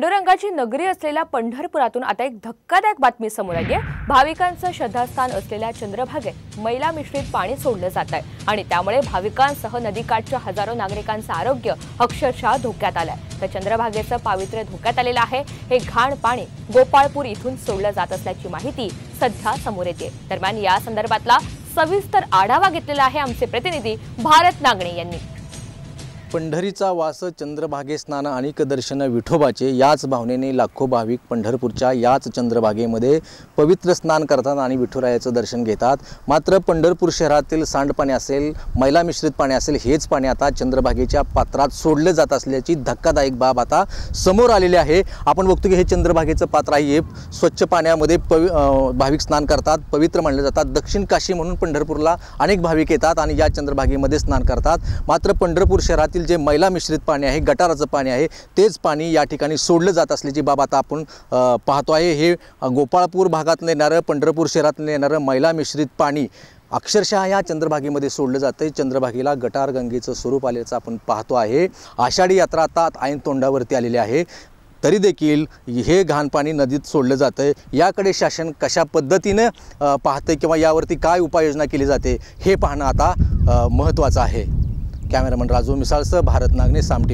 पांडुरंगाची नगरी असलेल्या पंढरपुरातून आता एक धक्कादायक बातमी समोर आली आहे। भाविकांचं श्रद्धास्थान असलेल्या चंद्रभागेत मैला मिश्रित पाणी सोडलं जात आहे आणि त्यामुळे भाविकांसह नदीकाठच्या हजारो नागरिकांचं आरोग्य अक्षरशः धोक्यात आलंय। तर चंद्रभागेचं पावित्र्य धोक्यात आलेलं आहे। हे घाण पाणी गोपाळपूर इथून सोडलं जात असल्याची माहिती सध्या समोर येते। दरम्यान या संदर्भातला सविस्तर आढावा घेतलेला आहे आमचे प्रतिनिधी भारत नागणे यांनी। पंढरीचा वास चंद्रभागे स्नान अनेक दर्शन विठोबाचे याच भावनेने लाखो भाविक पंढरपूरच्या याच चंद्रभागेमध्ये पवित्र स्नान करतात आणि विठुरायाचं दर्शन घेतात। मात्र पंढरपूर शहरातील सांडपाणी असेल, मैला मिश्रित पाणी असेल, हेच पाणी आता चंद्रभागेच्या पात्रात सोडले जात असल्याची धक्कादायक बाब आता समोर आलेली आहे। आपण बघतो की हे चंद्रभागेचं पात्र आहे, स्वच्छ पाण्यामध्ये भाविक स्नान करतात, पवित्र मानले जातात। दक्षिण काशी म्हणून पंढरपूरला अनेक भाविक येतात आणि या चंद्रभागेमध्ये स्नान करतात। मात्र पंढरपूर शहरातील जे मैला मिश्रित पाणी आहे, गटाराचं पाणी आहे, तेच पाणी या ठिकाणी सोडलं जात असल्याची बाब आता आपण पाहतो आहे। हे गोपाळपूर भागातून येणारं, पंढरपूर शहरातून येणारं मैला मिश्रित पाणी अक्षरशः या चंद्रभागेमध्ये सोडलं जातं। चंद्रभागेला गटार गंगेचं स्वरूप आल्याचं आपण पाहतो आहे। आषाढी यात्रा आता ऐन तोंडावरती आलेली आहे, तरी देखील हे घाण पाणी नदीत सोडलं जातं। याकडे शासन कशा पद्धतीने पाहते किंवा यावरती काय उपाययोजना केली जाते हे पाहणं आता महत्त्वाचं आहे। कॅमेरामन राजू मिसाळसह भारत नागणे, साम टी।